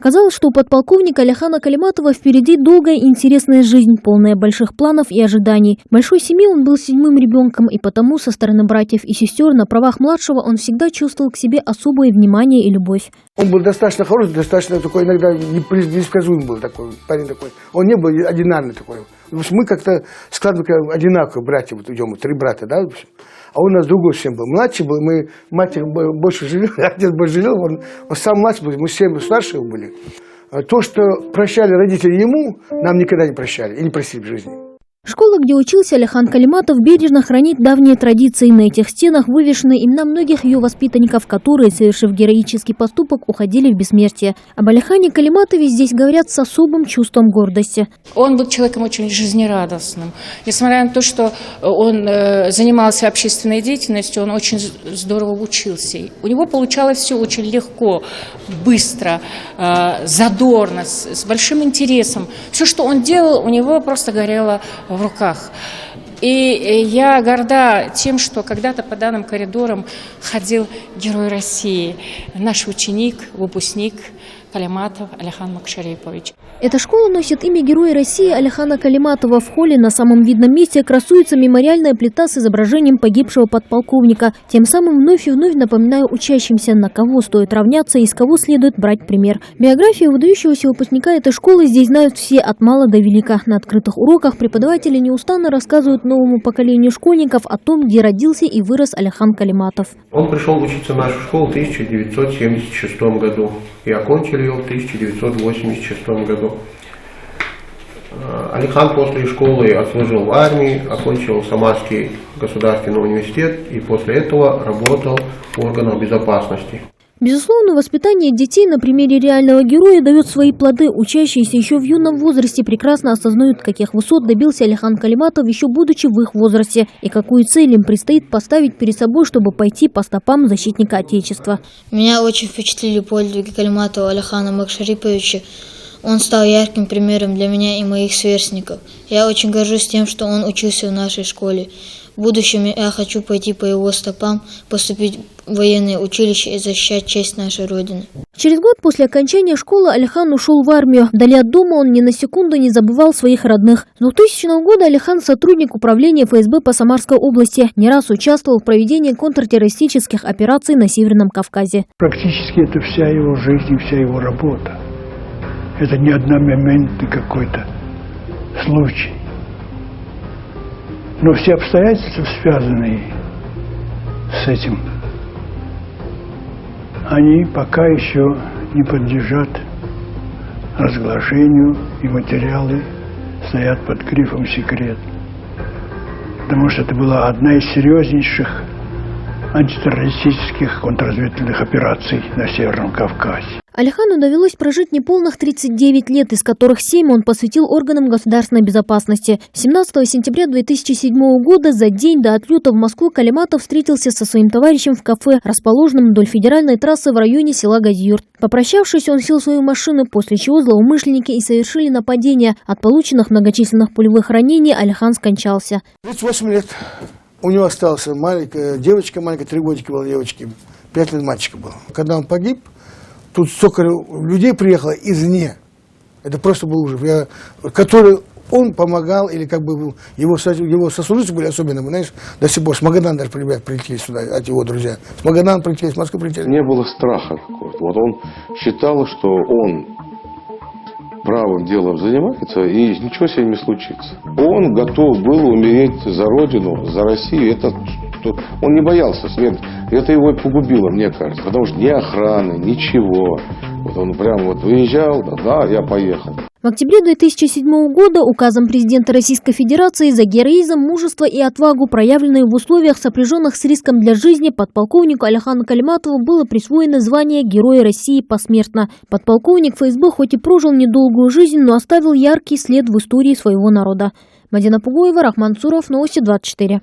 Оказалось, что у подполковника Алихана Калиматова впереди долгая и интересная жизнь, полная больших планов и ожиданий. В большой семье он был 7-м ребенком, и потому со стороны братьев и сестер на правах младшего он всегда чувствовал к себе особое внимание и любовь. Он был достаточно хороший, достаточно такой, иногда непредсказуемый был такой, парень такой. Он не был одинарный такой. В общем, мы как-то складывали одинаковые братья, вот идем, 3 брата, да, в общем. А он у нас другой всем был. Младший был, мы, мать больше жалел, отец больше жалел, он сам младший был, мы 7 старшие были. То, что прощали родители ему, нам никогда не прощали и не просили в жизни. Школа, где учился Алихан Калиматов, бережно хранит давние традиции. На этих стенах вывешены имена многих ее воспитанников, которые, совершив героический поступок, уходили в бессмертие. Об Алихане Калиматове здесь говорят с особым чувством гордости. Он был человеком очень жизнерадостным. Несмотря на то, что он занимался общественной деятельностью, он очень здорово учился. У него получалось все очень легко, быстро, задорно, с большим интересом. Все, что он делал, у него просто горело в руках. И я горда тем, что когда-то по данным коридорам ходил Герой России, наш ученик, выпускник Калиматов Алихан Макшарипович. Эта школа носит имя Героя России Алихана Калиматова. В холле на самом видном месте красуется мемориальная плита с изображением погибшего подполковника. Тем самым вновь и вновь напоминаю учащимся, на кого стоит равняться и с кого следует брать пример. Биографию выдающегося выпускника этой школы здесь знают все от мала до велика. На открытых уроках преподаватели неустанно рассказывают новому поколению школьников о том, где родился и вырос Алихан Калиматов. Он пришел учиться в нашу школу в 1976 году и окончил ее в 1986 году. Алихан после школы отслужил в армии, окончил Самарский государственный университет и после этого работал в органах безопасности. Безусловно, воспитание детей на примере реального героя дает свои плоды. Учащиеся еще в юном возрасте прекрасно осознают, каких высот добился Алихан Калиматов, еще будучи в их возрасте, и какую цель им предстоит поставить перед собой, чтобы пойти по стопам защитника Отечества. Меня очень впечатлили подвиги Калиматова Алихана Макшариповича. Он стал ярким примером для меня и моих сверстников. Я очень горжусь тем, что он учился в нашей школе. В будущем я хочу пойти по его стопам, поступить в военное училище и защищать честь нашей Родины. Через год после окончания школы Алихан ушел в армию. Вдали от дома он ни на секунду не забывал своих родных. С 2000 года Алихан сотрудник управления ФСБ по Самарской области. Не раз участвовал в проведении контртеррористических операций на Северном Кавказе. Практически это вся его жизнь и вся его работа. Это не одномоментный какой-то случай. Но все обстоятельства, связанные с этим, они пока еще не подлежат разглашению, и материалы стоят под грифом «секрет». Потому что это была одна из серьезнейших антитеррористических контрразведывательных операций на Северном Кавказе. Алихану довелось прожить неполных 39 лет, из которых 7 он посвятил органам государственной безопасности. 17 сентября 2007 года, за день до отлета в Москву, Калиматов встретился со своим товарищем в кафе, расположенном вдоль федеральной трассы в районе села Газиюрт. Попрощавшись, он сел в свою машину, после чего злоумышленники и совершили нападение. От полученных многочисленных пулевых ранений Алихан скончался. 38 лет. У него осталась маленькая девочка, 3 годика была девочке, 5 лет мальчика было. Когда он погиб, тут столько людей приехало извне. Это просто был ужас. Который он помогал, или как бы его сослуживцы были особенно, знаешь, до сих пор с Магадана даже прилетели сюда, от его друзья. С Магадана прилетели, с Москвы прилетели. Не было страха какого-то. Вот он считал, что он правым делом занимается, и ничего с ним не случится. Он готов был умереть за Родину, за Россию. Он не боялся смерти. Это его и погубило, мне кажется. Потому что ни охраны, ничего. Вот он прям выезжал, да, я поехал. В октябре 2007 года указом президента Российской Федерации за героизм, мужество и отвагу, проявленные в условиях, сопряженных с риском для жизни, подполковнику Алихану Калиматову было присвоено звание Героя России посмертно. Подполковник ФСБ хоть и прожил недолгую жизнь, но оставил яркий след в истории своего народа. Мадина Пугоева, Рахман Цуров, Новости 24.